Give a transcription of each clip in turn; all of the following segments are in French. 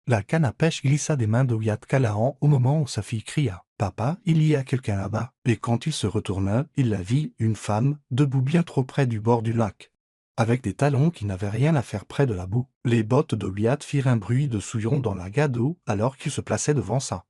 La canne à pêche glissa des mains de Wyatt Callahan au moment où sa fille cria « Papa, il y a quelqu'un là-bas » et quand il se retourna, il la vit, une femme, debout bien trop près du bord du lac. Avec des talons qui n'avaient rien à faire près de la boue, les bottes de Wyatt firent un bruit de souillon dans la gare d'eau alors qu'il se plaçait devant ça.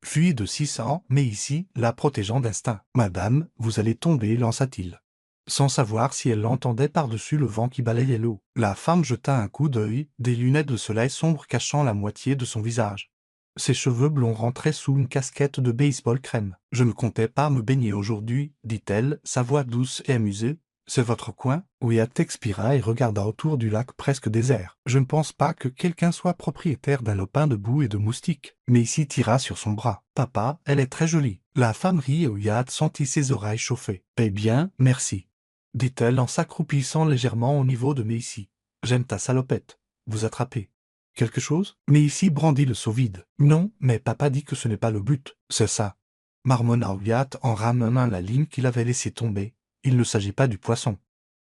Fille de 6 ans, mais ici, la protégeant d'instinct. « Madame, vous allez tomber » lança-t-il. Sans savoir si elle l'entendait par-dessus le vent qui balayait l'eau. La femme jeta un coup d'œil, des lunettes de soleil sombre cachant la moitié de son visage. Ses cheveux blonds rentraient sous une casquette de baseball crème. « Je ne comptais pas me baigner aujourd'hui, dit-elle, sa voix douce et amusée. C'est votre coin ?» Wyatt expira et regarda autour du lac presque désert. « Je ne pense pas que quelqu'un soit propriétaire d'un lopin de boue et de moustiques. » Mais ici tira sur son bras. « Papa, elle est très jolie. » La femme rit et Wyatt sentit ses oreilles chauffer. « Eh bien, merci. » dit-elle en s'accroupissant légèrement au niveau de Macy. « J'aime ta salopette. Vous attrapez quelque chose ?» Macy brandit le seau vide. « Non, mais papa dit que ce n'est pas le but. C'est ça. » marmonna Wyatt en ramenant la ligne qu'il avait laissée tomber. « Il ne s'agit pas du poisson,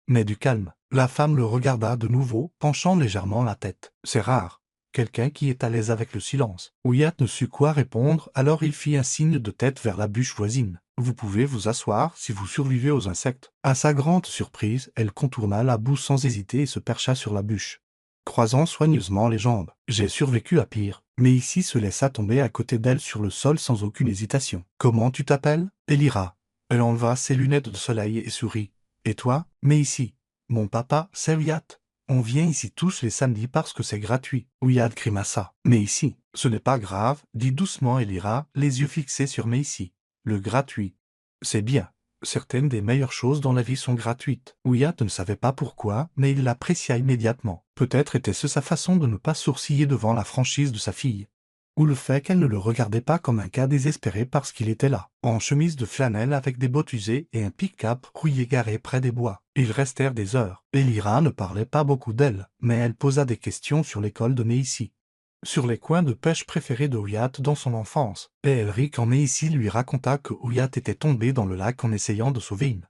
mais du calme. » La femme le regarda de nouveau, penchant légèrement la tête. « C'est rare. Quelqu'un qui est à l'aise avec le silence. » Wyatt ne sut quoi répondre, alors il fit un signe de tête vers la bûche voisine. « Vous pouvez vous asseoir si vous survivez aux insectes. » À sa grande surprise, elle contourna la boue sans hésiter et se percha sur la bûche, croisant soigneusement les jambes. « J'ai survécu à pire. » Mais ici se laissa tomber à côté d'elle sur le sol sans aucune hésitation. « Comment tu t'appelles ?» Elira. Elle enleva ses lunettes de soleil et sourit. « Et toi ?» Mais ici. « Mon papa, c'est Wyatt. On vient ici tous les samedis parce que c'est gratuit. » Wyatt grimaça. « Mais ici. » « Ce n'est pas grave, dit doucement Elira, les yeux fixés sur Macy. « Le gratuit. C'est bien. Certaines des meilleures choses dans la vie sont gratuites. » Wyatt ne savait pas pourquoi, mais il l'apprécia immédiatement. Peut-être était-ce sa façon de ne pas sourciller devant la franchise de sa fille. Ou le fait qu'elle ne le regardait pas comme un cas désespéré parce qu'il était là, en chemise de flanelle avec des bottes usées et un pick-up rouillé garé près des bois. Ils restèrent des heures. Elira ne parlait pas beaucoup d'elle, mais elle posa des questions sur l'école de Macy, sur les coins de pêche préférés de Wyatt dans son enfance, et elle rit quand Macy lui raconta que Wyatt était tombé dans le lac en essayant de sauver une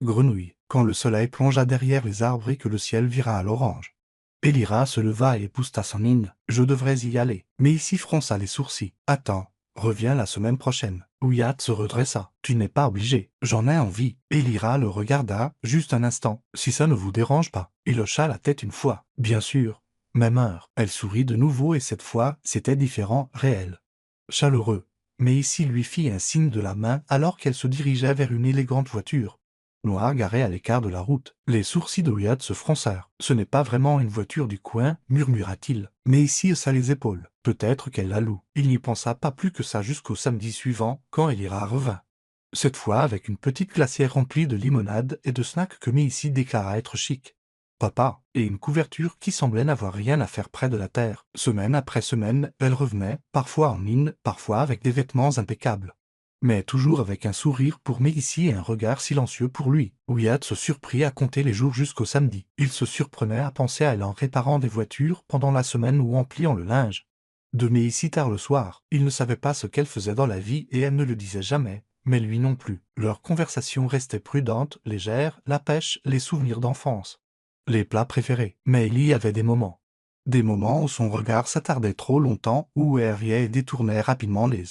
grenouille, quand le soleil plongea derrière les arbres et que le ciel vira à l'orange. Elira se leva et épousta son hymne. « Je devrais y aller. » Macy fronça les sourcils. « Attends, reviens la semaine prochaine. » Wyatt se redressa. « Tu n'es pas obligé. J'en ai envie. » Elira le regarda, juste un instant. « Si ça ne vous dérange pas. » Il hocha la tête une fois. « Bien sûr. » Même heure. Elle sourit de nouveau et cette fois, c'était différent, réel, chaleureux. Mais ici lui fit un signe de la main alors qu'elle se dirigeait vers une élégante voiture noire garée à l'écart de la route. Les sourcils de Wyatt se froncèrent. « Ce n'est pas vraiment une voiture du coin, » murmura-t-il. Mais ici haussa les épaules. Peut-être qu'elle la loue. Il n'y pensa pas plus que ça jusqu'au samedi suivant, quand Elira revint. Cette fois avec une petite glacière remplie de limonade et de snacks que Macy déclara être chic. Papa, et une couverture qui semblait n'avoir rien à faire près de la terre. Semaine après semaine, elle revenait, parfois en mine, parfois avec des vêtements impeccables, mais toujours avec un sourire pour Macy et un regard silencieux pour lui. Wyatt se surprit à compter les jours jusqu'au samedi. Il se surprenait à penser à elle en réparant des voitures pendant la semaine ou en pliant le linge de Macy tard le soir. Il ne savait pas ce qu'elle faisait dans la vie et elle ne le disait jamais, mais lui non plus. Leur conversation restait prudente, légère, la pêche, les souvenirs d'enfance, les plats préférés. Mais il y avait des moments. Des moments où son regard s'attardait trop longtemps, où elle riait et détournait rapidement les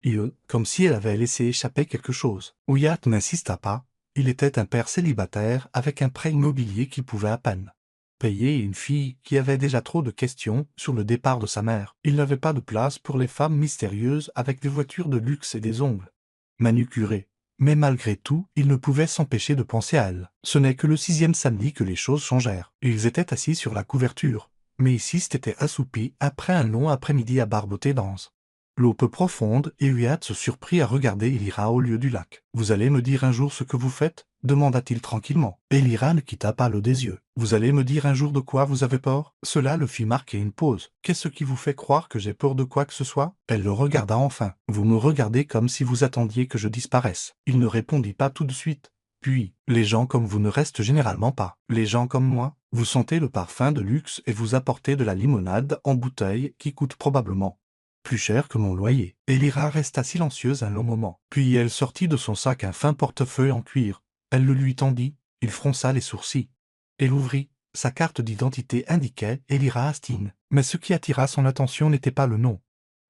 yeux, comme si elle avait laissé échapper quelque chose. Wyatt n'insista pas. Il était un père célibataire avec un prêt immobilier qu'il pouvait à peine payer et une fille qui avait déjà trop de questions sur le départ de sa mère. Il n'avait pas de place pour les femmes mystérieuses avec des voitures de luxe et des ongles manucurés. Mais malgré tout, il ne pouvait s'empêcher de penser à elle. Ce n'est que le 6e samedi que les choses changèrent. Ils étaient assis sur la couverture. Mais ici s'était assoupi après un long après-midi à barboter dense. L'eau peu profonde, et Wyatt se surprit à regarder Elira au lieu du lac. « Vous allez me dire un jour ce que vous faites ?» demanda-t-il tranquillement. Elira ne quitta pas l'eau des yeux. « Vous allez me dire un jour de quoi vous avez peur ?» Cela le fit marquer une pause. « Qu'est-ce qui vous fait croire que j'ai peur de quoi que ce soit ?» Elle le regarda enfin. « Vous me regardez comme si vous attendiez que je disparaisse. » Il ne répondit pas tout de suite. Puis, « Les gens comme vous ne restent généralement pas. Les gens comme moi, vous sentez le parfum de luxe et vous apportez de la limonade en bouteille qui coûte probablement plus cher que mon loyer. » Elira resta silencieuse un long moment. Puis elle sortit de son sac un fin portefeuille en cuir. Elle le lui tendit. Il fronça les sourcils et l'ouvrit. Sa carte d'identité indiquait Elira Astin. Mais ce qui attira son attention n'était pas le nom.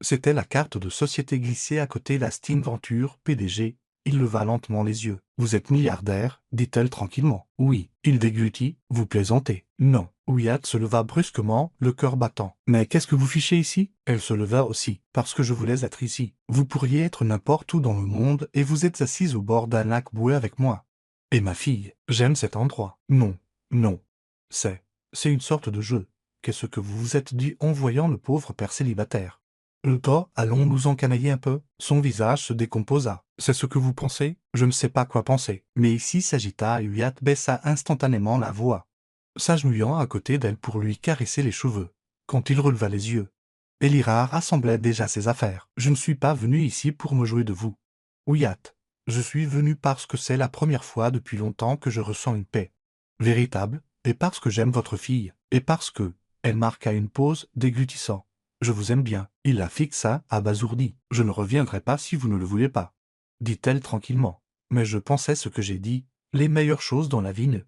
C'était la carte de société glissée à côté d'Astin Venture, PDG. Il leva lentement les yeux. « Vous êtes milliardaire ?» dit-elle tranquillement. « Oui. » Il déglutit. « Vous plaisantez ?»« Non. » Wyatt se leva brusquement, le cœur battant. « Mais qu'est-ce que vous fichez ici ?» Elle se leva aussi. « Parce que je voulais être ici. Vous pourriez être n'importe où dans le monde et vous êtes assise au bord d'un lac boueux avec moi. Et ma fille, j'aime cet endroit. »« Non. Non. C'est une sorte de jeu. Qu'est-ce que vous vous êtes dit en voyant le pauvre père célibataire ? Allons nous encanailler un peu. » Son visage se décomposa. « C'est ce que vous pensez ? Je ne sais pas quoi penser. » Mais ici s'agita et Wyatt baissa instantanément la voix, s'agenouillant à côté d'elle pour lui caresser les cheveux. Quand il releva les yeux, Elira rassemblait déjà ses affaires. « Je ne suis pas venu ici pour me jouer de vous. Wyatt, je suis venu parce que c'est la première fois depuis longtemps que je ressens une paix véritable, et parce que j'aime votre fille, et parce que... » Elle marqua une pause, déglutissant. « Je vous aime bien. » Il la fixa, abasourdi. « Je ne reviendrai pas si vous ne le voulez pas, » dit-elle tranquillement. « Mais je pensais ce que j'ai dit. Les meilleures choses dans la vie ne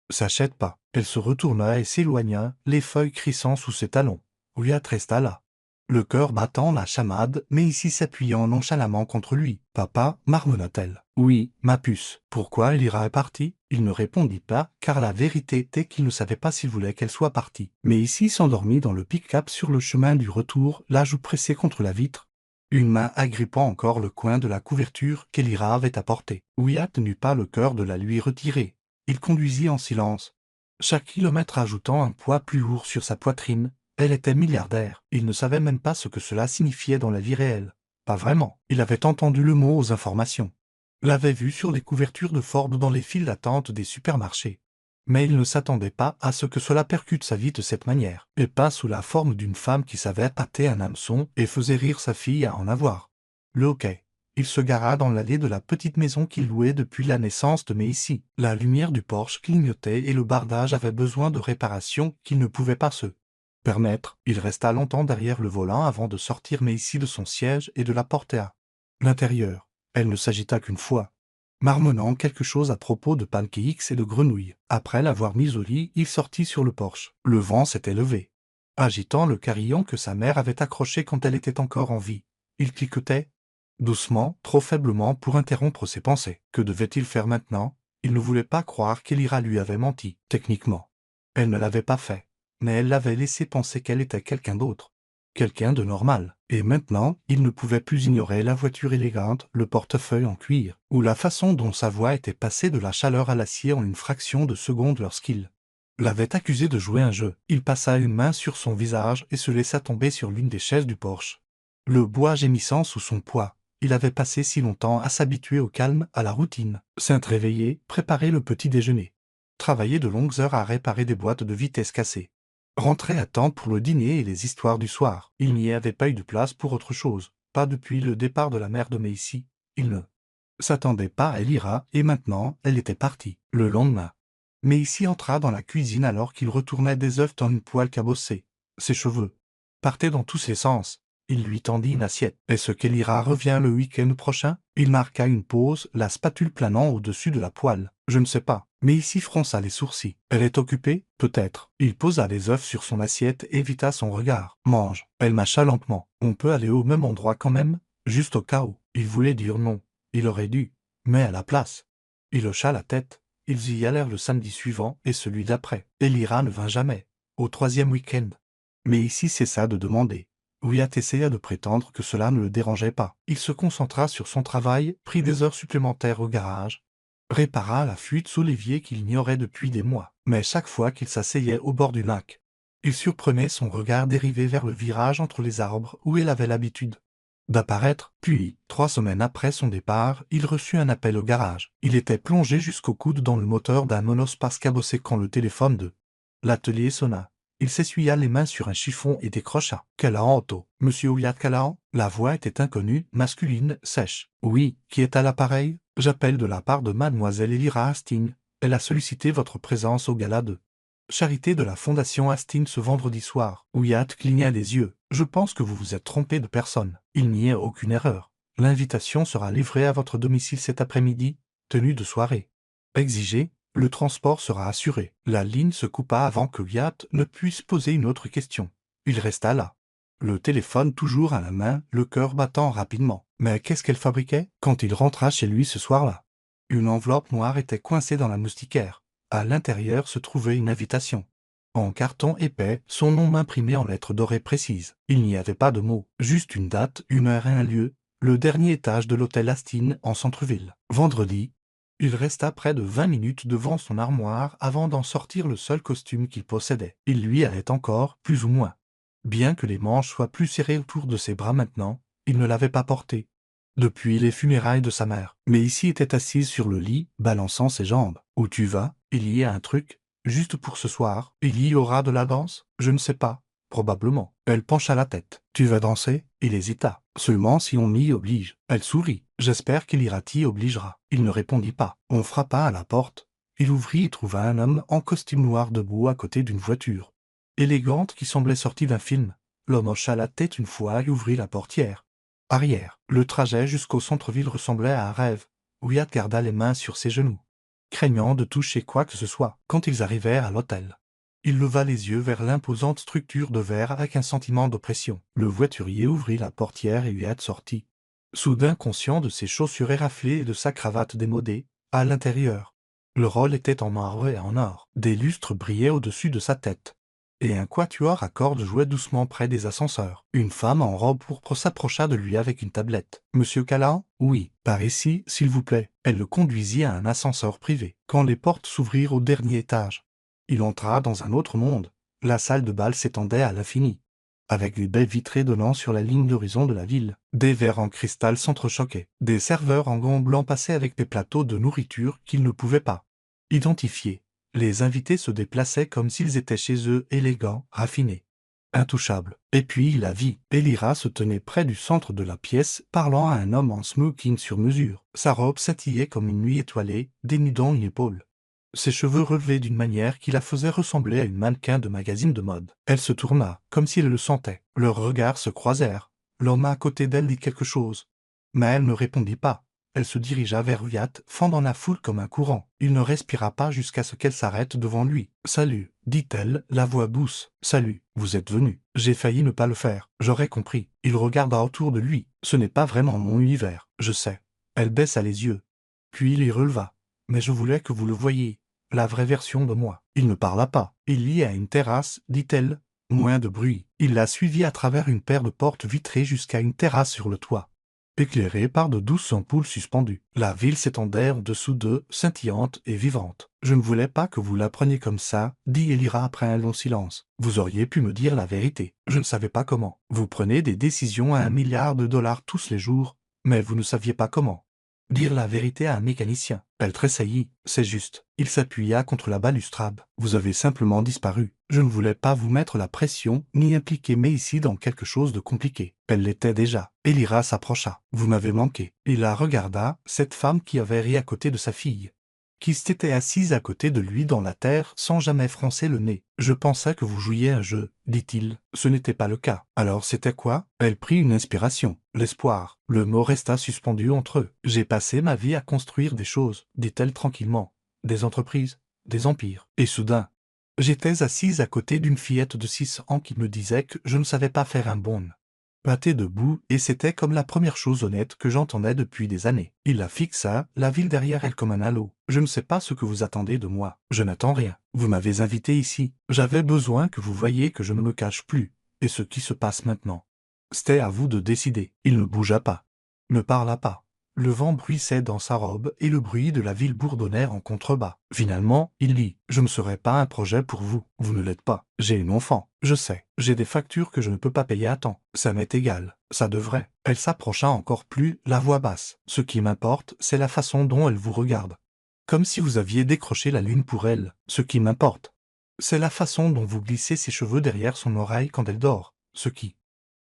s'achètent pas. » Elle se retourna et s'éloigna, les feuilles crissant sous ses talons. Wyatt resta là, le cœur battant la chamade, mais ici s'appuyant nonchalamment contre lui. « Papa, » marmonna-t-elle. « Oui, ma puce. » Pourquoi Elira est partie ? Il ne répondit pas, car la vérité était qu'il ne savait pas s'il voulait qu'elle soit partie. Mais ici s'endormit dans le pick-up sur le chemin du retour, la joue pressée contre la vitre, une main agrippant encore le coin de la couverture qu'Elira avait apportée. Wyatt n'eut pas le cœur de la lui retirer. Il conduisit en silence, chaque kilomètre ajoutant un poids plus lourd sur sa poitrine. Elle était milliardaire. Il ne savait même pas ce que cela signifiait dans la vie réelle. Pas vraiment. Il avait entendu le mot aux informations, l'avait vu sur les couvertures de Ford dans les files d'attente des supermarchés. Mais il ne s'attendait pas à ce que cela percute sa vie de cette manière, et pas sous la forme d'une femme qui savait pâter un hameçon et faisait rire sa fille à en avoir. Le hockey. Il se gara dans l'allée de la petite maison qu'il louait depuis la naissance de Macy. La lumière du Porsche clignotait et le bardage avait besoin de réparations qu'il ne pouvait pas se permettre. Il resta longtemps derrière le volant avant de sortir Macy de son siège et de la porter à l'intérieur. Elle ne s'agita qu'une fois, marmonnant quelque chose à propos de pancakes et de grenouilles. Après l'avoir mise au lit, il sortit sur le porche. Le vent s'était levé, agitant le carillon que sa mère avait accroché quand elle était encore en vie. Il cliquetait doucement, trop faiblement pour interrompre ses pensées. Que devait-il faire maintenant ? Il ne voulait pas croire qu'Elira lui avait menti. Techniquement, elle ne l'avait pas fait, mais elle l'avait laissé penser qu'elle était quelqu'un d'autre, quelqu'un de normal. Et maintenant, il ne pouvait plus ignorer la voiture élégante, le portefeuille en cuir, ou la façon dont sa voix était passée de la chaleur à l'acier en une fraction de seconde lorsqu'il l'avait accusé de jouer un jeu. Il passa une main sur son visage et se laissa tomber sur l'une des chaises du porche, le bois gémissant sous son poids. Il avait passé si longtemps à s'habituer au calme, à la routine. Réveiller, préparer le petit déjeuner, travailler de longues heures à réparer des boîtes de vitesse cassées, rentrer à temps pour le dîner et les histoires du soir. Il n'y avait pas eu de place pour autre chose, pas depuis le départ de la mère de Macy. Il ne s'attendait pas à Elira, et maintenant, elle était partie. Le lendemain, Macy entra dans la cuisine alors qu'il retournait des œufs dans une poêle cabossée. Ses cheveux partaient dans tous ses sens. Il lui tendit une assiette. « Est-ce qu'Elira revient le week-end prochain ?» Il marqua une pause, la spatule planant au-dessus de la poêle. « Je ne sais pas. » Mais ici fronça les sourcils. « Elle est occupée ? Peut-être. » Il posa les œufs sur son assiette et évita son regard. « Mange. » Elle mâcha lentement. « On peut aller au même endroit quand même, juste au cas où. » Il voulait dire non. Il aurait dû. Mais à la place, il hocha la tête. Ils y allèrent le samedi suivant et celui d'après. Elira ne vint jamais. Au troisième week-end, mais ici cessa de demander. Wyatt essaya de prétendre que cela ne le dérangeait pas. Il se concentra sur son travail, prit des heures supplémentaires au garage, répara la fuite sous l'évier qu'il ignorait depuis des mois. Mais chaque fois qu'il s'asseyait au bord du lac, il surprenait son regard dérivé vers le virage entre les arbres où il avait l'habitude d'apparaître. Puis, 3 semaines après son départ, il reçut un appel au garage. Il était plongé jusqu'au coude dans le moteur d'un monospace cabossé quand le téléphone de l'atelier sonna. Il s'essuya les mains sur un chiffon et décrocha. « Callahan Auto. Monsieur Wyatt Callahan ?» La voix était inconnue, masculine, sèche. « Oui, qui est à l'appareil ? J'appelle de la part de mademoiselle Elira Hastings. Elle a sollicité votre présence au gala de charité de la Fondation Hastings ce vendredi soir. » Wyatt cligna des yeux. « Je pense que vous vous êtes trompé de personne. Il n'y a aucune erreur. L'invitation sera livrée à votre domicile cet après-midi, tenue de soirée exigée. » Le transport sera assuré. La ligne se coupa avant que Wyatt ne puisse poser une autre question. Il resta là. Le téléphone toujours à la main, le cœur battant rapidement. Mais qu'est-ce qu'elle fabriquait quand il rentra chez lui ce soir-là? Une enveloppe noire était coincée dans la moustiquaire. À l'intérieur se trouvait une invitation. En carton épais, son nom imprimé en lettres dorées précises. Il n'y avait pas de mots, juste une date, une heure et un lieu, le dernier étage de l'hôtel Astin en centre-ville. Vendredi. Il resta près de 20 minutes devant son armoire avant d'en sortir le seul costume qu'il possédait. Il lui allait encore, plus ou moins. Bien que les manches soient plus serrées autour de ses bras maintenant, il ne l'avait pas porté depuis les funérailles de sa mère. Mais ici était assise sur le lit, balançant ses jambes. Où tu vas? Il y a un truc. Juste pour ce soir. Il y aura de la danse? Je ne sais pas. Probablement. Elle pencha la tête. Tu vas danser? Il hésita. Seulement si on m'y oblige. Elle sourit. J'espère qu'il ira t'y obligera. Il ne répondit pas. On frappa à la porte. Il ouvrit et trouva un homme en costume noir debout à côté d'une voiture élégante qui semblait sortie d'un film. L'homme hocha la tête une fois et ouvrit la portière arrière. Le trajet jusqu'au centre-ville ressemblait à un rêve. Wyatt garda les mains sur ses genoux, craignant de toucher quoi que ce soit. Quand ils arrivèrent à l'hôtel, il leva les yeux vers l'imposante structure de verre avec un sentiment d'oppression. Le voiturier ouvrit la portière et Wyatt sortit, soudain conscient de ses chaussures éraflées et de sa cravate démodée. À l'intérieur, le rôle était en marbre et en or. Des lustres brillaient au-dessus de sa tête et un quatuor à cordes jouait doucement près des ascenseurs. Une femme en robe pourpre s'approcha de lui avec une tablette. « Monsieur Callahan? Oui, par ici, s'il vous plaît. » Elle le conduisit à un ascenseur privé. Quand les portes s'ouvrirent au dernier étage, il entra dans un autre monde. La salle de bal s'étendait à l'infini, avec des baies vitrées donnant sur la ligne d'horizon de la ville. Des verres en cristal s'entrechoquaient. Des serveurs en gants blancs passaient avec des plateaux de nourriture qu'ils ne pouvaient pas identifier. Les invités se déplaçaient comme s'ils étaient chez eux, élégants, raffinés, intouchables. Et puis il la vit. Elira se tenait près du centre de la pièce, parlant à un homme en smoking sur mesure. Sa robe scintillait comme une nuit étoilée, dénudant une épaule. Ses cheveux relevaient d'une manière qui la faisait ressembler à une mannequin de magazine de mode. Elle se tourna, comme si elle le sentait. Leurs regards se croisèrent. L'homme à côté d'elle dit quelque chose, mais elle ne répondit pas. Elle se dirigea vers Wyatt, fendant la foule comme un courant. Il ne respira pas jusqu'à ce qu'elle s'arrête devant lui. « Salut, » dit-elle, la voix douce. « Salut, vous êtes venu. » J'ai failli ne pas le faire. J'aurais compris. Il regarda autour de lui. Ce n'est pas vraiment mon univers, je sais. Elle baissa les yeux. Puis il y releva. « Mais je voulais que vous le voyiez. La vraie version de moi. » Il ne parla pas. Il y a une terrasse, dit-elle. Moins de bruit. Il la suivit à travers une paire de portes vitrées jusqu'à une terrasse sur le toit, éclairée par de douces ampoules suspendues. La ville s'étendait en dessous d'eux, scintillante et vivante. « Je ne voulais pas que vous la preniez comme ça, » dit Elira après un long silence. « Vous auriez pu me dire la vérité. Je ne savais pas comment. Vous prenez des décisions à $1 milliard tous les jours, mais vous ne saviez pas comment dire la vérité à un mécanicien. » Elle tressaillit. « C'est juste. » Il s'appuya contre la balustrade. « Vous avez simplement disparu. Je ne voulais pas vous mettre la pression, ni impliquer mais ici dans quelque chose de compliqué. » Elle l'était déjà. Elira s'approcha. « Vous m'avez manqué. » Il la regarda, cette femme qui avait ri à côté de sa fille, qui s'était assise à côté de lui dans la terre sans jamais froncer le nez. « Je pensais que vous jouiez un jeu, » dit-il. Ce n'était pas le cas. Alors c'était quoi? Elle prit une inspiration. L'espoir. Le mot resta suspendu entre eux. « J'ai passé ma vie à construire des choses, » dit-elle tranquillement. « Des entreprises, des empires. » Et soudain, j'étais assise à côté d'une fillette de 6 ans qui me disait que je ne savais pas faire un bond pâté debout, et c'était comme la première chose honnête que j'entendais depuis des années. Il la fixa, la ville derrière elle comme un halo. « Je ne sais pas ce que vous attendez de moi. Je n'attends rien. Vous m'avez invité ici. J'avais besoin que vous voyiez que je ne me cache plus. Et ce qui se passe maintenant, c'était à vous de décider. » Il ne bougea pas, ne parla pas. Le vent bruissait dans sa robe et le bruit de la ville bourdonnait en contrebas. Finalement, il dit « Je ne serai pas un projet pour vous. Vous ne l'êtes pas. J'ai une enfant. Je sais. J'ai des factures que je ne peux pas payer à temps. Ça m'est égal. Ça devrait. » Elle s'approcha encore plus, la voix basse. « Ce qui m'importe, c'est la façon dont elle vous regarde. Comme si vous aviez décroché la lune pour elle. Ce qui m'importe, c'est la façon dont vous glissez ses cheveux derrière son oreille quand elle dort. Ce qui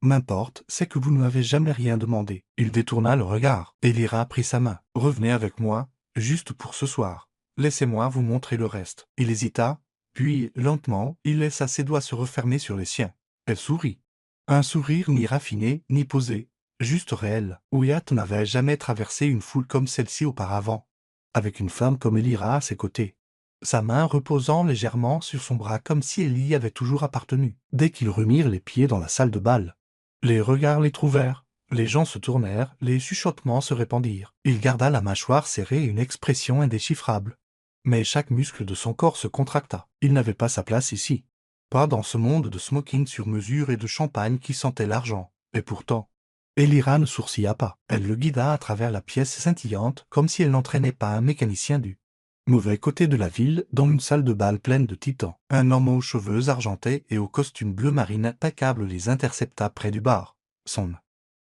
m'importe, c'est que vous ne m'avez jamais rien demandé. » Il détourna le regard. Elira prit sa main. « Revenez avec moi, juste pour ce soir. Laissez-moi vous montrer le reste. » Il hésita, puis, lentement, il laissa ses doigts se refermer sur les siens. Elle sourit. Un sourire ni raffiné, ni posé, juste réel. Wyatt n'avait jamais traversé une foule comme celle-ci auparavant, avec une femme comme Elira à ses côtés. sa main reposant légèrement sur son bras comme si elle y avait toujours appartenu. Dès qu'ils remirent les pieds dans la salle de bal, les regards les trouvèrent, les gens se tournèrent, les chuchotements se répandirent. Il garda la mâchoire serrée et une expression indéchiffrable. Mais chaque muscle de son corps se contracta. Il n'avait pas sa place ici. Pas dans ce monde de smoking sur mesure et de champagne qui sentait l'argent. Et pourtant, Elira ne sourcilla pas. Elle le guida à travers la pièce scintillante comme si elle n'entraînait pas un mécanicien du mauvais côté de la ville, dans une salle de bal pleine de titans. Un homme aux cheveux argentés et au costume bleu marine impeccable les intercepta près du bar. Son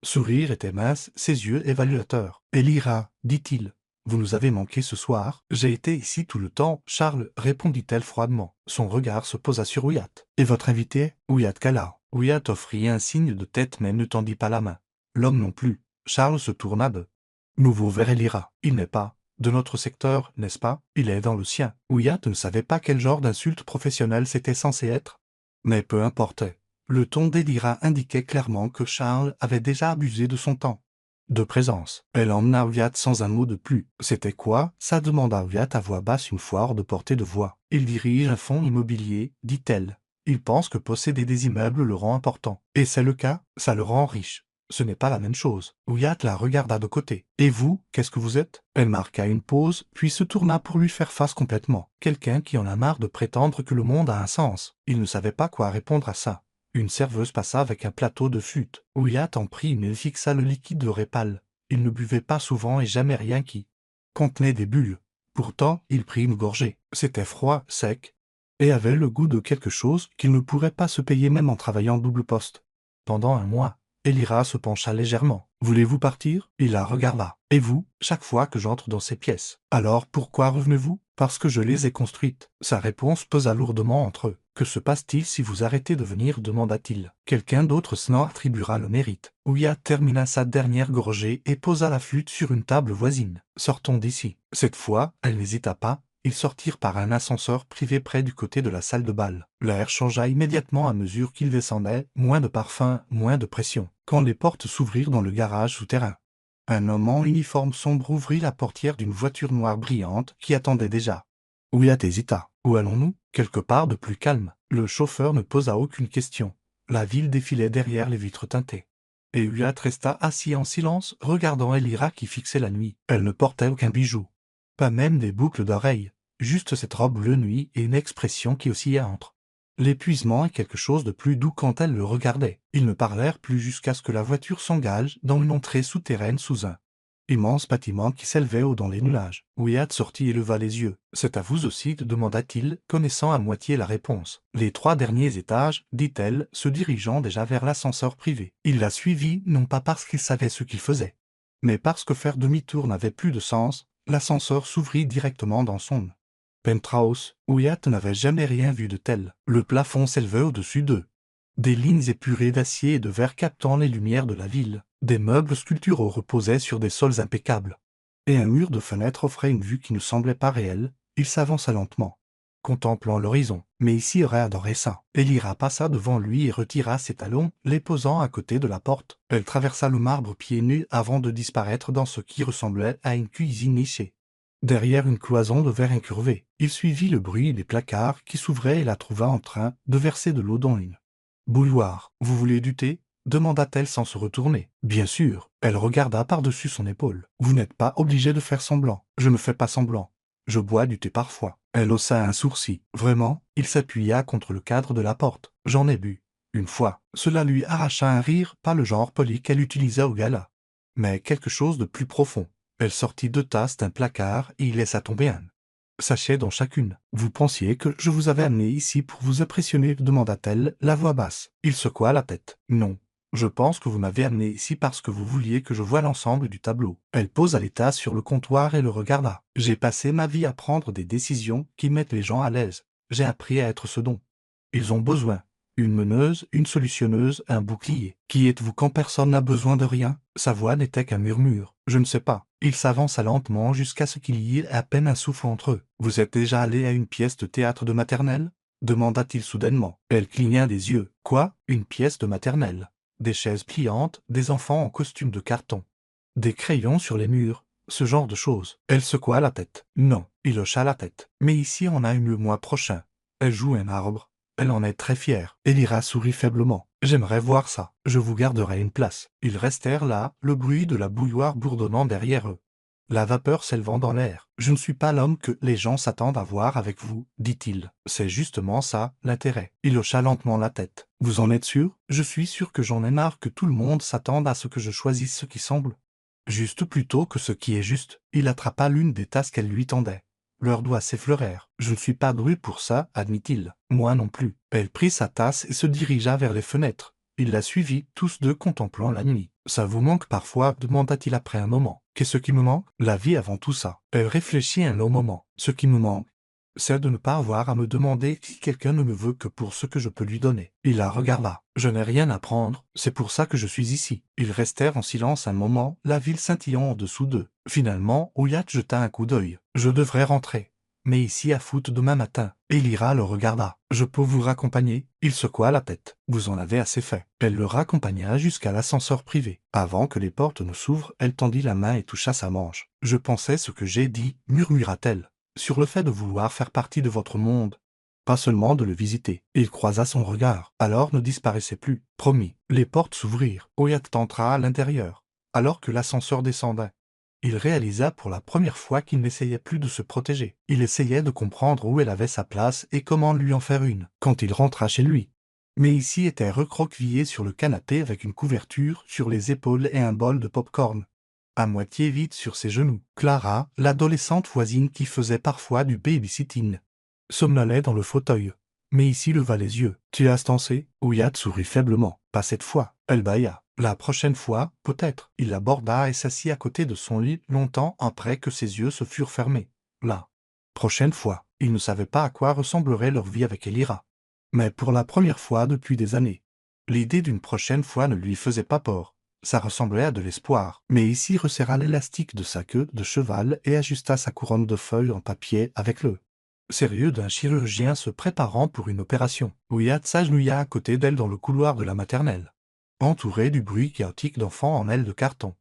sourire était mince, ses yeux évaluateurs. « Elira, dit-il, vous nous avez manqué ce soir. »« J'ai été ici tout le temps, Charles, répondit-elle froidement. Son regard se posa sur Wyatt. « Et votre invité ?» Wyatt cala. Wyatt offrit un signe de tête mais ne tendit pas la main. L'homme non plus. Charles se tourna de nouveau vers Elira. « Il n'est pas de notre secteur, n'est-ce pas? Il est dans le sien. » Wyatt ne savait pas quel genre d'insulte professionnelle c'était censé être. Mais peu importait. Le ton d'Elira indiquait clairement que Charles avait déjà abusé de son temps de présence. Elle emmena Wyatt sans un mot de plus. « C'était quoi? » ça demanda Wyatt à voix basse une fois hors de portée de voix. « Il dirige un fonds immobilier, dit-elle. Il pense que posséder des immeubles le rend important. Et c'est le cas, ça le rend riche. Ce n'est pas la même chose. » Wyatt la regarda de côté. « Et vous, qu'est-ce que vous êtes ?» Elle marqua une pause, puis se tourna pour lui faire face complètement. Quelqu'un qui en a marre de prétendre que le monde a un sens. Il ne savait pas quoi répondre à ça. Une serveuse passa avec un plateau de flûte. Wyatt en prit une et fixa le liquide répal. Il ne buvait pas souvent et jamais rien qui contenait des bulles. Pourtant, il prit une gorgée. C'était froid, sec, et avait le goût de quelque chose qu'il ne pourrait pas se payer même en travaillant double poste. Pendant un mois, Elira se pencha légèrement. « Voulez-vous partir ?» Il la regarda. « Et vous, chaque fois que j'entre dans ces pièces. Alors pourquoi revenez-vous ? » « Parce que je les ai construites. » Sa réponse pesa lourdement entre eux. « Que se passe-t-il si vous arrêtez de venir ?» demanda-t-il. Quelqu'un d'autre s'en attribuera le mérite. Wyatt termina sa dernière gorgée et posa la flûte sur une table voisine. « Sortons d'ici. » Cette fois, elle n'hésita pas. Ils sortirent par un ascenseur privé près du côté de la salle de bal. L'air changea immédiatement à mesure qu'ils descendaient, moins de parfum, moins de pression. Quand les portes s'ouvrirent dans le garage souterrain, un homme en uniforme sombre ouvrit la portière d'une voiture noire brillante qui attendait déjà. Wyatt hésita. Où allons-nous ? Quelque part de plus calme. Le chauffeur ne posa aucune question. La ville défilait derrière les vitres teintées. Et Wyatt resta assis en silence, regardant Elira qui fixait la nuit. Elle ne portait aucun bijou. Pas même des boucles d'oreilles. Juste cette robe bleue nuit et une expression qui oscillait entre l'épuisement et quelque chose de plus doux quand elle le regardait. Ils ne parlèrent plus jusqu'à ce que la voiture s'engage dans une entrée souterraine sous un immense bâtiment qui s'élevait haut dans les nuages. Wyatt sortit et leva les yeux. « C'est à vous aussi ?» demanda-t-il, connaissant à moitié la réponse. « Les 3 derniers étages, dit-elle, se dirigeant déjà vers l'ascenseur privé. Il la suivit, non pas parce qu'il savait ce qu'il faisait, mais parce que faire demi-tour n'avait plus de sens. L'ascenseur s'ouvrit directement dans son penthouse. Wyatt n'avait jamais rien vu de tel. Le plafond s'élevait au-dessus d'eux. Des lignes épurées d'acier et de verre captant les lumières de la ville. Des meubles sculpturaux reposaient sur des sols impeccables. Et un mur de fenêtres offrait une vue qui ne semblait pas réelle. Il s'avança lentement, contemplant l'horizon. Mais ici aurait adoré ça. Elira passa devant lui et retira ses talons, les posant à côté de la porte. Elle traversa le marbre pieds nus avant de disparaître dans ce qui ressemblait à une cuisine nichée. Derrière une cloison de verre incurvée, il suivit le bruit des placards qui s'ouvraient et la trouva en train de verser de l'eau dans une bouilloire. « Vous voulez du thé ?» demanda-t-elle sans se retourner. « Bien sûr. » Elle regarda par-dessus son épaule. « Vous n'êtes pas obligé de faire semblant. »« Je ne fais pas semblant. Je bois du thé parfois. » Elle haussa un sourcil. « Vraiment ?» Il s'appuya contre le cadre de la porte. « J'en ai bu. Une fois. » Cela lui arracha un rire, pas le genre poli qu'elle utilisa au gala, mais quelque chose de plus profond. Elle sortit 2 tasses d'un placard et y laissa tomber un sachet dans chacune. « Vous pensiez que je vous avais amené ici pour vous impressionner ?» demanda-t-elle, la voix basse. Il secoua la tête. « Non. Je pense que vous m'avez amené ici parce que vous vouliez que je voie l'ensemble du tableau. » Elle posa les tasses sur le comptoir et le regarda. « J'ai passé ma vie à prendre des décisions qui mettent les gens à l'aise. J'ai appris à être ce dont ils ont besoin. Une meneuse, une solutionneuse, un bouclier. Qui êtes-vous quand personne n'a besoin de rien ?» Sa voix n'était qu'un murmure. « Je ne sais pas. » Il s'avança lentement jusqu'à ce qu'il y ait à peine un souffle entre eux. « Vous êtes déjà allé à une pièce de théâtre de maternelle ?» demanda-t-il soudainement. Elle cligna des yeux. « Quoi ? Une pièce de maternelle ? Des chaises pliantes, des enfants en costume de carton, des crayons sur les murs, ce genre de choses. » Elle secoua la tête. « Non. Il hocha la tête. Mais ici on a eu le mois prochain. Elle joue un arbre. Elle en est très fière. Elira sourit faiblement. J'aimerais voir ça. Je vous garderai une place. Ils restèrent là, le bruit de la bouilloire bourdonnant derrière eux. La vapeur s'élevant dans l'air. Je ne suis pas l'homme que les gens s'attendent à voir avec vous, dit-il. C'est justement ça, l'intérêt. Il hocha lentement la tête. Vous en êtes sûr? Je suis sûr que j'en ai marre que tout le monde s'attende à ce que je choisisse ce qui semble juste plutôt que ce qui est juste. Il attrapa l'une des tasses qu'elle lui tendait. Leurs doigts s'effleurèrent. Je ne suis pas doué pour ça, admit-il. Moi non plus. Elle prit sa tasse et se dirigea vers les fenêtres. Il la suivit, tous deux contemplant la nuit. Ça vous manque parfois, demanda-t-il après un moment. Qu'est-ce qui me manque? La vie avant tout ça. Elle réfléchit un long moment. Ce qui me manque, c'est de ne pas avoir à me demander si quelqu'un ne me veut que pour ce que je peux lui donner. Il la regarda. Je n'ai rien à prendre, c'est pour ça que je suis ici. Ils restèrent en silence un moment, la ville scintillant en dessous d'eux. Finalement, Oyat jeta un coup d'œil. Je devrais rentrer. Mais ici à foot demain matin. Elira le regarda. Je peux vous raccompagner? Il secoua la tête. Vous en avez assez fait. Elle le raccompagna jusqu'à l'ascenseur privé. Avant que les portes ne s'ouvrent, elle tendit la main et toucha sa manche. Je pensais ce que j'ai dit, murmura-t-elle. Sur le fait de vouloir faire partie de votre monde, pas seulement de le visiter. Il croisa son regard, alors ne disparaissait plus. Promis. Les portes s'ouvrirent. Oyat entra à l'intérieur, alors que l'ascenseur descendait. Il réalisa pour la première fois qu'il n'essayait plus de se protéger. Il essayait de comprendre où elle avait sa place et comment lui en faire une, quand il rentra chez lui. Mais ici était recroquevillé sur le canapé avec une couverture sur les épaules et un bol de pop-corn à moitié vide sur ses genoux. Clara, l'adolescente voisine qui faisait parfois du babysitting, somnolait dans le fauteuil. Mais ici leva les yeux. Tu as dansé? Oyat sourit faiblement. Pas cette fois. Elle bâilla. La prochaine fois, peut-être. Il l'aborda et s'assit à côté de son lit longtemps après que ses yeux se furent fermés. La prochaine fois. Il ne savait pas à quoi ressemblerait leur vie avec Elira. Mais pour la première fois depuis des années, l'idée d'une prochaine fois ne lui faisait pas peur. Ça ressemblait à de l'espoir. Mais ici resserra l'élastique de sa queue de cheval et ajusta sa couronne de feuilles en papier avec le sérieux d'un chirurgien se préparant pour une opération. Oyat s'agenouilla à côté d'elle dans le couloir de la maternelle, entouré du bruit chaotique d'enfants en ailes de carton,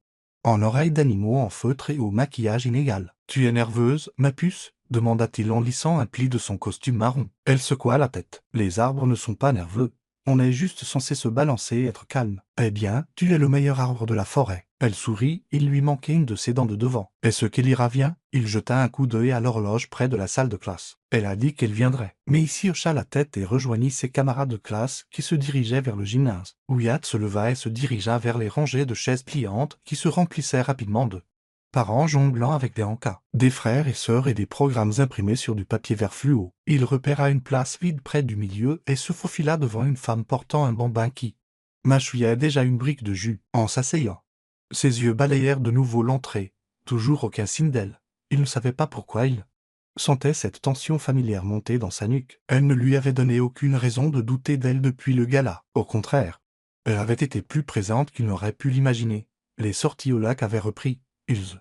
en oreilles d'animaux en feutre et au maquillage inégal. « Tu es nerveuse, ma puce ?» demanda-t-il en lissant un pli de son costume marron. Elle secoua la tête. « Les arbres ne sont pas nerveux. On est juste censé se balancer et être calme. »« Eh bien, tu es le meilleur arbre de la forêt. » Elle sourit, il lui manquait une de ses dents de devant. « Est-ce qu'Elira vient ?» Il jeta un coup d'œil à l'horloge près de la salle de classe. Elle a dit qu'elle viendrait. Mais ici hocha la tête et rejoignit ses camarades de classe qui se dirigeaient vers le gymnase. Oyat se leva et se dirigea vers les rangées de chaises pliantes qui se remplissaient rapidement de parents jonglant avec des encas, des frères et sœurs et des programmes imprimés sur du papier vert fluo. Il repéra une place vide près du milieu et se faufila devant une femme portant un bambin qui mâchouillait déjà une brique de jus en s'asseyant. Ses yeux balayèrent de nouveau l'entrée. Toujours aucun signe d'elle. Il ne savait pas pourquoi il sentait cette tension familière monter dans sa nuque. Elle ne lui avait donné aucune raison de douter d'elle depuis le gala. Au contraire, elle avait été plus présente qu'il n'aurait pu l'imaginer. Les sorties au lac avaient repris. Ils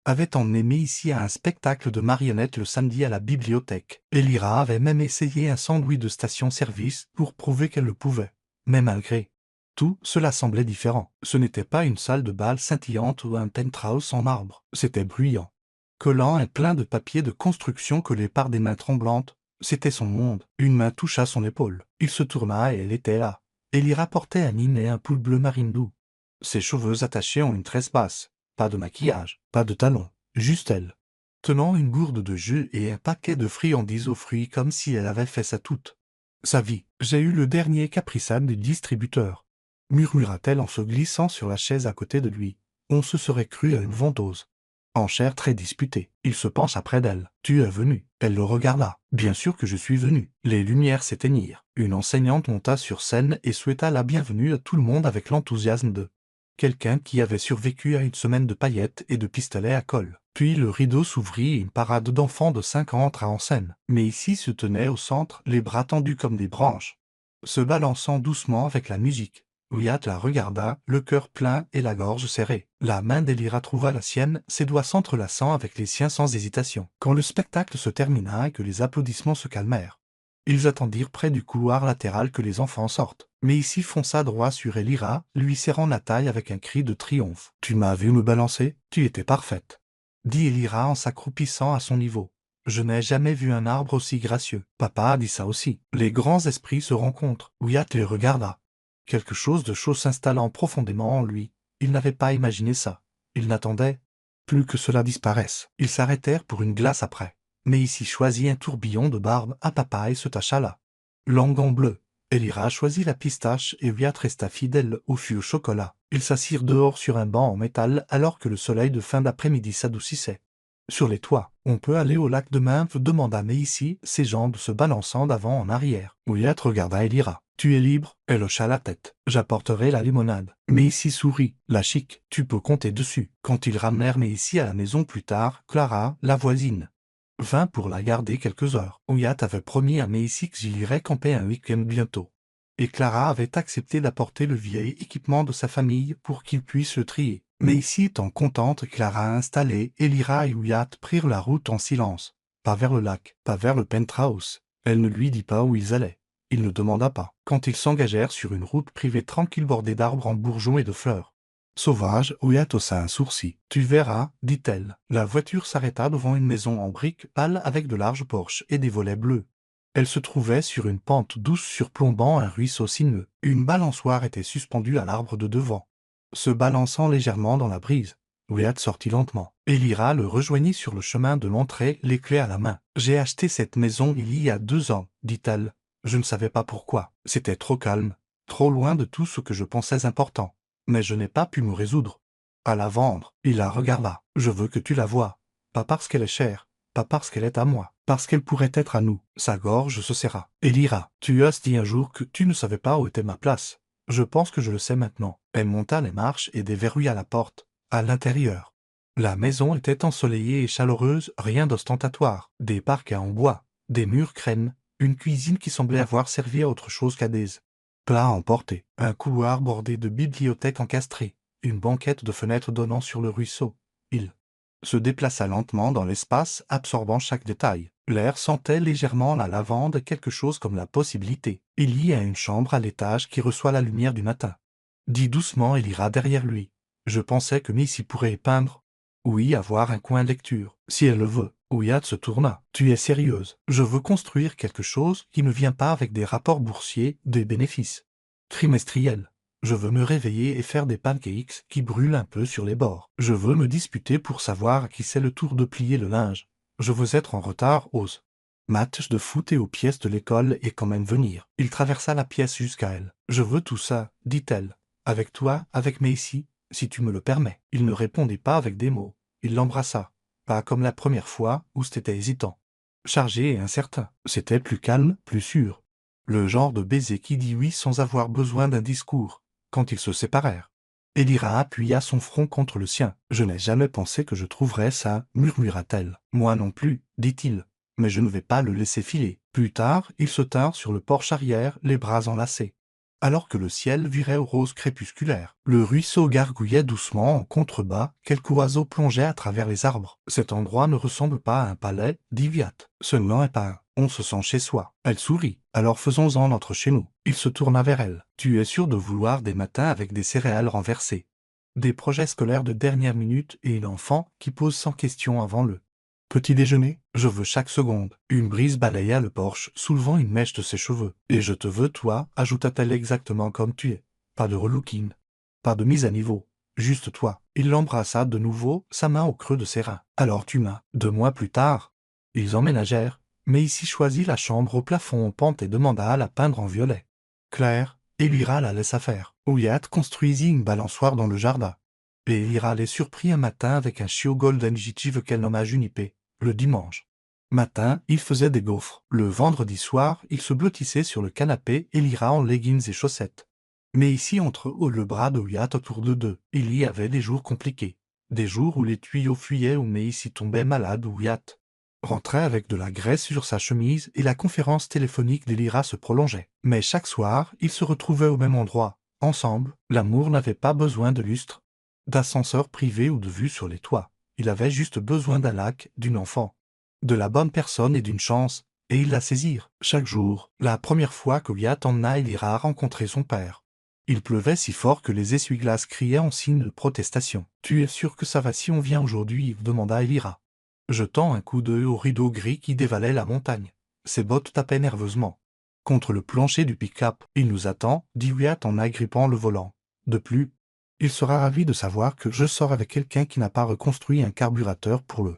avaient emmené ici à un spectacle de marionnettes le samedi à la bibliothèque. Elira avait même essayé un sandwich de station-service pour prouver qu'elle le pouvait. Mais malgré tout, cela semblait différent. Ce n'était pas une salle de bal scintillante ou un penthouse en marbre. C'était bruyant, collant et plein de papier de construction collé par des mains tremblantes. C'était son monde. Une main toucha son épaule. Il se tourna et elle était là. Elira portait un nid et un pull bleu marine doux. Ses cheveux attachés ont une tresse basse. Pas de maquillage, pas de talons, juste elle, tenant une gourde de jus et un paquet de friandises aux fruits comme si elle avait fait ça toute sa vie. J'ai eu le dernier capricane des distributeurs, murmura-t-elle en se glissant sur la chaise à côté de lui. On se serait cru à une ventouse. En chair très disputée, il se pencha près d'elle. « Tu es venu ?» Elle le regarda. « Bien sûr que je suis venu. » Les lumières s'éteignirent. Une enseignante monta sur scène et souhaita la bienvenue à tout le monde avec l'enthousiasme de quelqu'un qui avait survécu à une semaine de paillettes et de pistolets à colle. Puis le rideau s'ouvrit et une parade d'enfants de 5 ans entra en scène. Mais ici se tenaient au centre, les bras tendus comme des branches, se balançant doucement avec la musique. Oyat la regarda, le cœur plein et la gorge serrée. La main d'Elira trouva la sienne, ses doigts s'entrelaçant avec les siens sans hésitation. Quand le spectacle se termina et que les applaudissements se calmèrent, ils attendirent près du couloir latéral que les enfants sortent. Mais ici fonça droit sur Elira, lui serrant la taille avec un cri de triomphe. « Tu m'as vu me balancer? Tu étais parfaite » dit Elira en s'accroupissant à son niveau. Je n'ai jamais vu un arbre aussi gracieux. Papa a dit ça aussi. Les grands esprits se rencontrent. Wyatt les regarda. Quelque chose de chaud s'installant profondément en lui. Il n'avait pas imaginé ça. Il n'attendait plus que cela disparaisse. Ils s'arrêtèrent pour une glace après. Mais ici choisit un tourbillon de barbe à papa et se tacha là. Langue en bleu. Elira choisit la pistache et Wyatt resta fidèle au fût au chocolat. Ils s'assirent dehors sur un banc en métal alors que le soleil de fin d'après-midi s'adoucissait. Sur les toits, on peut aller au lac demain, demanda Maïsy, ses jambes se balançant d'avant en arrière. Wyatt regarda Elira. Tu es libre? Elle hocha la tête. J'apporterai la limonade. Maïsy sourit. La chic, tu peux compter dessus. Quand ils ramenèrent Maïsy à la maison plus tard, Clara, la voisine, vint pour la garder quelques heures. Wyatt avait promis à Maïsy qu'il irait camper un week-end bientôt. Et Clara avait accepté d'apporter le vieil équipement de sa famille pour qu'il puisse le trier. Maïsy étant contente, Clara installée, Elira et Wyatt prirent la route en silence. Pas vers le lac, pas vers le penthouse. Elle ne lui dit pas où ils allaient. Il ne demanda pas. Quand ils s'engagèrent sur une route privée tranquille bordée d'arbres en bourgeons et de fleurs sauvage, Wyatt haussa un sourcil. « Tu verras, dit-elle. » La voiture s'arrêta devant une maison en briques pâles avec de larges porches et des volets bleus. Elle se trouvait sur une pente douce surplombant un ruisseau sinueux. Une balançoire était suspendue à l'arbre de devant, se balançant légèrement dans la brise. Wyatt sortit lentement. Elira le rejoignit sur le chemin de l'entrée, les clés à la main. « J'ai acheté cette maison il y a 2 ans, dit-elle. Je ne savais pas pourquoi. C'était trop calme, trop loin de tout ce que je pensais important. Mais je n'ai pas pu me résoudre à la vendre. » Il la regarda. « Je veux que tu la voies. Pas parce qu'elle est chère, pas parce qu'elle est à moi, parce qu'elle pourrait être à nous. » Sa gorge se serra. « Elira, tu as dit un jour que tu ne savais pas où était ma place. Je pense que je le sais maintenant. » Elle monta les marches et déverrouilla la porte. À l'intérieur, la maison était ensoleillée et chaleureuse, rien d'ostentatoire. Des parquets en bois, des murs crème, une cuisine qui semblait avoir servi à autre chose qu'à des plats emportés, un couloir bordé de bibliothèques encastrées, une banquette de fenêtres donnant sur le ruisseau. Il se déplaça lentement dans l'espace, absorbant chaque détail. L'air sentait légèrement la lavande, quelque chose comme la possibilité. Il y a une chambre à l'étage qui reçoit la lumière du matin. Dit doucement, il ira derrière lui. Je pensais que Missy pourrait peindre. Oui, avoir un coin de lecture, si elle le veut. Wyatt se tourna. Tu es sérieuse? Je veux construire quelque chose qui ne vient pas avec des rapports boursiers, des bénéfices trimestriels. Je veux me réveiller et faire des pancakes qui brûlent un peu sur les bords. Je veux me disputer pour savoir à qui c'est le tour de plier le linge. Je veux être en retard aux matchs de foot et aux pièces de l'école et quand même venir. Il traversa la pièce jusqu'à elle. Je veux tout ça, dit-elle. Avec toi, avec Maïsy, si tu me le permets. Il ne répondit pas avec des mots. Il l'embrassa. Pas comme la première fois où c'était hésitant, chargé et incertain. C'était plus calme, plus sûr. Le genre de baiser qui dit oui sans avoir besoin d'un discours. Quand ils se séparèrent, Elira appuya son front contre le sien. « Je n'ai jamais pensé que je trouverais ça, murmura-t-elle. « Moi non plus, dit-il. Mais je ne vais pas le laisser filer. » Plus tard, ils se tinrent sur le porche arrière, les bras enlacés, alors que le ciel virait au rose crépusculaire. Le ruisseau gargouillait doucement en contrebas, quelques oiseaux plongeaient à travers les arbres. « Cet endroit ne ressemble pas à un palais, dit Wyatt. Ce n'en est pas un. On se sent chez soi. » Elle sourit. « Alors faisons-en notre chez nous. » Il se tourna vers elle. « Tu es sûr de vouloir des matins avec des céréales renversées, des projets scolaires de dernière minute et une enfant qui pose sans question avant le petit déjeuner? Je veux chaque seconde. » Une brise balaya le porche, soulevant une mèche de ses cheveux. « Et je te veux, toi, ajouta-t-elle, exactement comme tu es. Pas de relooking, pas de mise à niveau. Juste toi. » Il l'embrassa de nouveau, sa main au creux de ses reins. « Alors tu m'as. » 2 mois plus tard, ils emménagèrent. Mais ici choisit la chambre au plafond en pente et demanda à la peindre en violet clair. Elira la laissa faire. Wyatt construisit une balançoire dans le jardin. Et Elira les surprit un matin avec un chiot golden retriever qu'elle nomma Junipé. Le dimanche matin, il faisait des gaufres. Le vendredi soir, il se blottissait sur le canapé, Elira en leggings et chaussettes. Mais ici entre eux le bras de Wyatt autour de deux. Il y avait des jours compliqués. Des jours où les tuyaux fuyaient ou Maïsy tombait malade ou Wyatt rentrait avec de la graisse sur sa chemise et la conférence téléphonique d'Elira se prolongeait. Mais chaque soir, ils se retrouvaient au même endroit, ensemble. L'amour n'avait pas besoin de lustre, d'ascenseur privé ou de vue sur les toits. Il avait juste besoin d'un lac, d'une enfant, de la bonne personne et d'une chance, et ils la saisirent. Chaque jour, la première fois que Wyatt emmena Elira rencontrer son père, il pleuvait si fort que les essuie-glaces criaient en signe de protestation. « Tu es sûr que ça va si on vient aujourd'hui ?» demanda Elira. jetant un coup d'œil au rideau gris qui dévalait la montagne. Ses bottes tapaient nerveusement contre le plancher du pick-up. Il nous attend, dit Wyatt en agrippant le volant. De plus, il sera ravi de savoir que je sors avec quelqu'un qui n'a pas reconstruit un carburateur pour le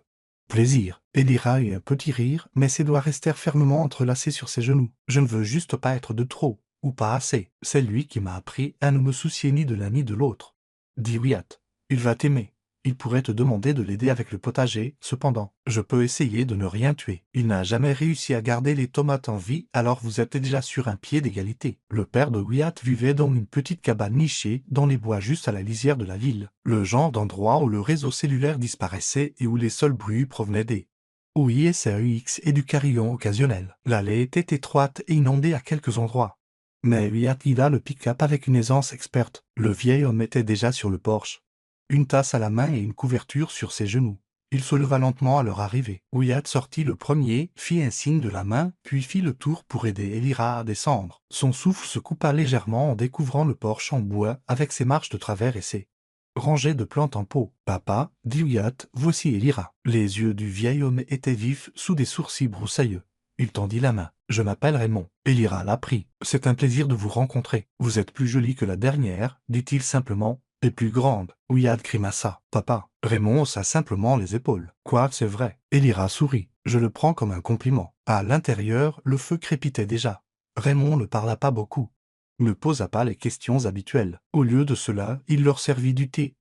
plaisir. Elira eut un petit rire, mais ses doigts restèrent fermement entrelacés sur ses genoux. Je ne veux juste pas être de trop, ou pas assez. C'est lui qui m'a appris à ne me soucier ni de l'un ni de l'autre. Dit Wyatt. Il va t'aimer. Il pourrait te demander de l'aider avec le potager, cependant. Je peux essayer de ne rien tuer. Il n'a jamais réussi à garder les tomates en vie, alors vous êtes déjà sur un pied d'égalité. Le père de Wyatt vivait dans une petite cabane nichée, dans les bois juste à la lisière de la ville. Le genre d'endroit où le réseau cellulaire disparaissait et où les seuls bruits provenaient des OISRUX et du carillon occasionnel. L'allée était étroite et inondée à quelques endroits. Mais Wyatt guida le pick-up avec une aisance experte. Le vieil homme était déjà sur le porche, une tasse à la main et une couverture sur ses genoux. Il se leva lentement à leur arrivée. Wyatt sortit le premier, fit un signe de la main, puis fit le tour pour aider Elira à descendre. Son souffle se coupa légèrement en découvrant le porche en bois avec ses marches de travers et ses rangées de plantes en pot. « Papa, dit Wyatt, voici Elira. » Les yeux du vieil homme étaient vifs sous des sourcils broussailleux. Il tendit la main. « Je m'appelle Raymond. » Elira la prit. « C'est un plaisir de vous rencontrer. Vous êtes plus jolie que la dernière, dit-il simplement. Et plus grande. » Wyatt grimaça. « Papa. » Raymond haussa simplement les épaules. « Quoi, c'est vrai. » Elira sourit. « Je le prends comme un compliment. » À l'intérieur, le feu crépitait déjà. Raymond ne parla pas beaucoup, ne posa pas les questions habituelles. Au lieu de cela, il leur servit du thé,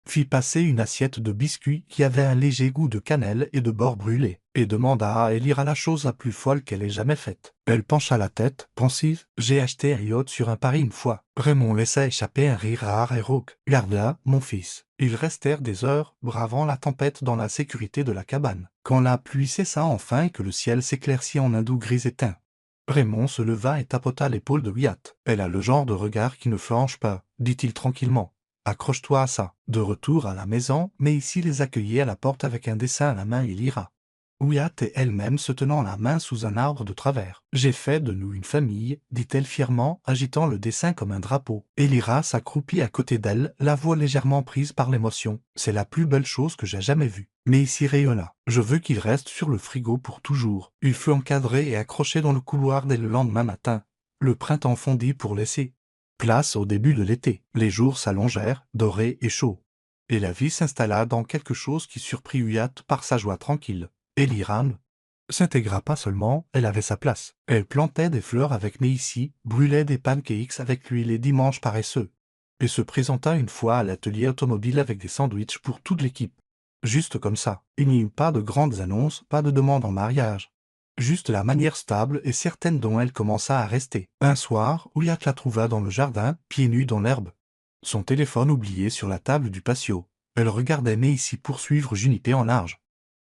fit passer une assiette de biscuits qui avait un léger goût de cannelle et de beurre brûlé, et demanda à Elira la chose la plus folle qu'elle ait jamais faite. Elle pencha la tête, pensive. « J'ai acheté un yacht sur un pari une fois. » Raymond laissa échapper un rire rare et rauque. « Garde-la, mon fils. » Ils restèrent des heures, bravant la tempête dans la sécurité de la cabane. Quand la pluie cessa enfin et que le ciel s'éclaircit en un doux gris éteint, Raymond se leva et tapota l'épaule de Wyatt. « Elle a le genre de regard qui ne flanche pas, dit-il tranquillement. Accroche-toi à ça. » De retour à la maison, Macy les accueillit à la porte avec un dessin à la main et l'ira. Wyatt et elle-même se tenant la main sous un arbre de travers. « J'ai fait de nous une famille, dit-elle fièrement, agitant le dessin comme un drapeau. » Elira s'accroupit à côté d'elle, la voix légèrement prise par l'émotion. « C'est la plus belle chose que j'ai jamais vue. » Macy rayonna. « Je veux qu'il reste sur le frigo pour toujours. » Il fut encadré et accroché dans le couloir dès le lendemain matin. Le printemps fondit pour laisser place au début de l'été. Les jours s'allongèrent, dorés et chauds. Et la vie s'installa dans quelque chose qui surprit Wyatt par sa joie tranquille. Elira ne s'intégra pas seulement, elle avait sa place. Elle plantait des fleurs avec Macy, brûlait des pancakes avec lui les dimanches paresseux, et se présenta une fois à l'atelier automobile avec des sandwichs pour toute l'équipe. Juste comme ça. Il n'y eut pas de grandes annonces, pas de demande en mariage. Juste la manière stable et certaine dont elle commença à rester. Un soir, Wyatt la trouva dans le jardin, pieds nus dans l'herbe, son téléphone oublié sur la table du patio. Elle regardait Macy poursuivre Junipé en large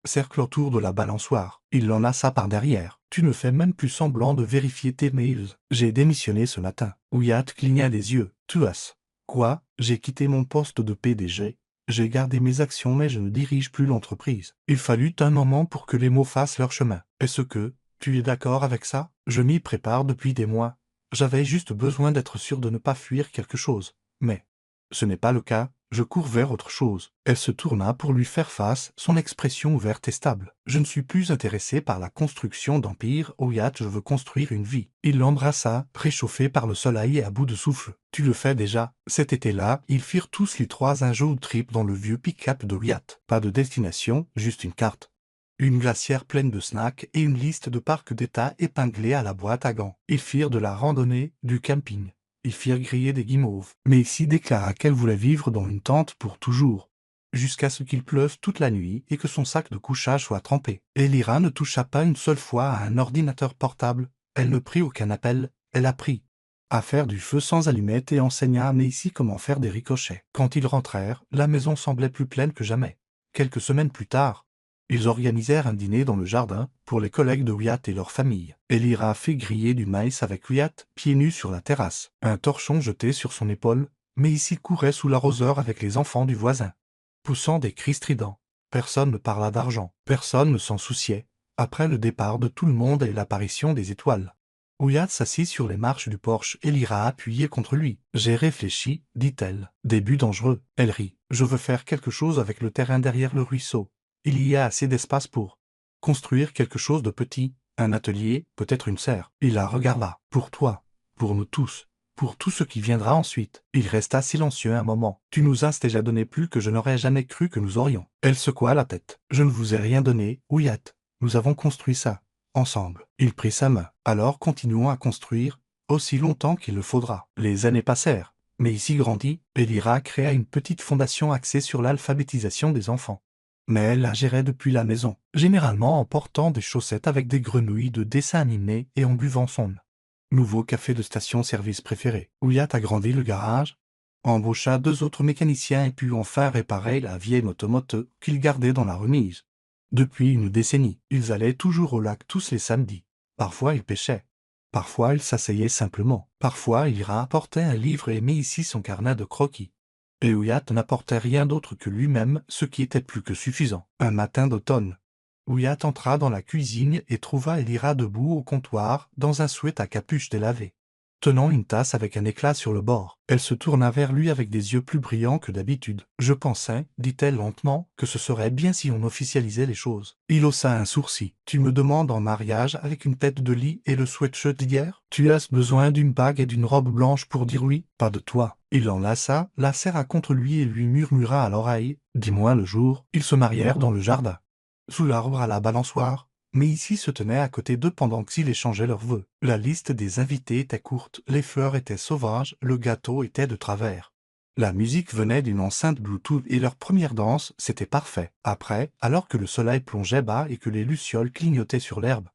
cercle autour de la balançoire. Il l'enlaça par derrière. « Tu ne fais même plus semblant de vérifier tes mails. J'ai démissionné ce matin. » Wyatt cligna des yeux. « Tu as. » « Quoi? J'ai quitté mon poste de PDG. J'ai gardé mes actions mais je ne dirige plus l'entreprise. » Il fallut un moment pour que les mots fassent leur chemin. « Est-ce que tu es d'accord avec ça? Je m'y prépare depuis des mois. J'avais juste besoin d'être sûr de ne pas fuir quelque chose. Mais ce n'est pas le cas. Je cours vers autre chose. » Elle se tourna pour lui faire face, son expression ouverte et stable. « Je ne suis plus intéressé par la construction d'empire, Wyatt, je veux construire une vie. » Il l'embrassa, réchauffé par le soleil et à bout de souffle. « Tu le fais déjà. » Cet été-là, ils firent tous les trois un road trip dans le vieux pick-up de Wyatt. Pas de destination, juste une carte, une glacière pleine de snacks et une liste de parcs d'État épinglés à la boîte à gants. Ils firent de la randonnée, du camping. Ils firent griller des guimauves. Macy déclara qu'elle voulait vivre dans une tente pour toujours, jusqu'à ce qu'il pleuve toute la nuit et que son sac de couchage soit trempé. Elira ne toucha pas une seule fois à un ordinateur portable. Elle ne prit aucun appel. Elle apprit à faire du feu sans allumette et enseigna à Macy comment faire des ricochets. Quand ils rentrèrent, la maison semblait plus pleine que jamais. Quelques semaines plus tard, ils organisèrent un dîner dans le jardin pour les collègues de Wyatt et leur famille. Elira fit griller du maïs avec Wyatt, pieds nus sur la terrasse, un torchon jeté sur son épaule, mais ici courait sous l'arroseur avec les enfants du voisin, poussant des cris stridents. Personne ne parla d'argent, personne ne s'en souciait, après le départ de tout le monde et l'apparition des étoiles. Wyatt s'assit sur les marches du porche, Elira appuyée contre lui. « J'ai réfléchi, dit-elle. Début dangereux. » Elle rit. « Je veux faire quelque chose avec le terrain derrière le ruisseau. » Il y a assez d'espace pour construire quelque chose de petit, un atelier, peut-être une serre. Il la regarda. Pour toi, pour nous tous, pour tout ce qui viendra ensuite. Il resta silencieux un moment. Tu nous as déjà donné plus que je n'aurais jamais cru que nous aurions. Elle secoua la tête. Je ne vous ai rien donné, Wyatt. Nous avons construit ça, ensemble. Il prit sa main. Alors continuons à construire, aussi longtemps qu'il le faudra. Les années passèrent. Mais ici grandit, Elira créa une petite fondation axée sur l'alphabétisation des enfants. Mais elle la gérait depuis la maison, généralement en portant des chaussettes avec des grenouilles de dessins animés et en buvant son nouveau café de station-service préféré. Wyatt agrandit le garage, embaucha 2 autres mécaniciens et put enfin réparer la vieille motomoto qu'il gardait dans la remise. Depuis une décennie, ils allaient toujours au lac tous les samedis. Parfois ils pêchaient. Parfois il s'asseyait simplement. Parfois il rapportait un livre et mit ici son carnet de croquis. Et Wyatt n'apportait rien d'autre que lui-même, ce qui était plus que suffisant. Un matin d'automne, Wyatt entra dans la cuisine et trouva Elira debout au comptoir, dans un sweat à capuche délavée, tenant une tasse avec un éclat sur le bord. Elle se tourna vers lui avec des yeux plus brillants que d'habitude. « Je pensais, dit-elle lentement, que ce serait bien si on officialisait les choses. » Il haussa un sourcil. « Tu me demandes en mariage avec une tête de lit et le sweatshirt d'hier? Tu as besoin d'une bague et d'une robe blanche pour dire oui? Pas de toi. » Il l'enlaça, la serra contre lui et lui murmura à l'oreille, « Dis-moi le jour. » Ils se marièrent dans le jardin, sous l'arbre à la balançoire, mais ici se tenait à côté d'eux pendant qu'ils échangeaient leurs vœux. La liste des invités était courte, les fleurs étaient sauvages, le gâteau était de travers. La musique venait d'une enceinte Bluetooth et leur première danse, c'était parfait. Après, alors que le soleil plongeait bas et que les lucioles clignotaient sur l'herbe,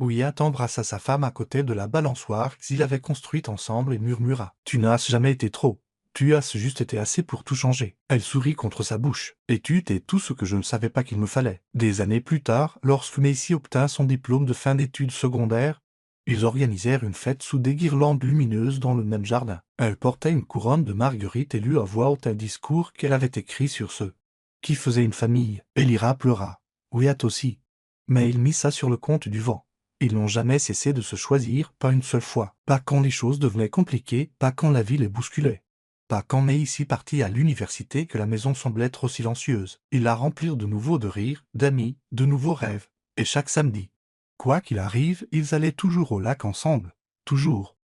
Wyatt embrassa sa femme à côté de la balançoire qu'ils avaient construite ensemble et murmura « Tu n'as jamais été trop. Tu as juste été assez pour tout changer. » Elle sourit contre sa bouche. « Et tu t'es tout ce que je ne savais pas qu'il me fallait. » Des années plus tard, lorsque Macy obtint son diplôme de fin d'études secondaires, ils organisèrent une fête sous des guirlandes lumineuses dans le même jardin. Elle portait une couronne de marguerite et lut à voix haute un discours qu'elle avait écrit sur ce qui faisait une famille. Elira pleura. Wyatt aussi. Mais il mit ça sur le compte du vent. Ils n'ont jamais cessé de se choisir, pas une seule fois. Pas quand les choses devenaient compliquées, pas quand la vie les bousculait. Pas quand Macy partit à l'université que la maison semblait trop silencieuse. Ils la remplirent de nouveau de rires, d'amis, de nouveaux rêves. Et chaque samedi, quoi qu'il arrive, ils allaient toujours au lac ensemble. Toujours.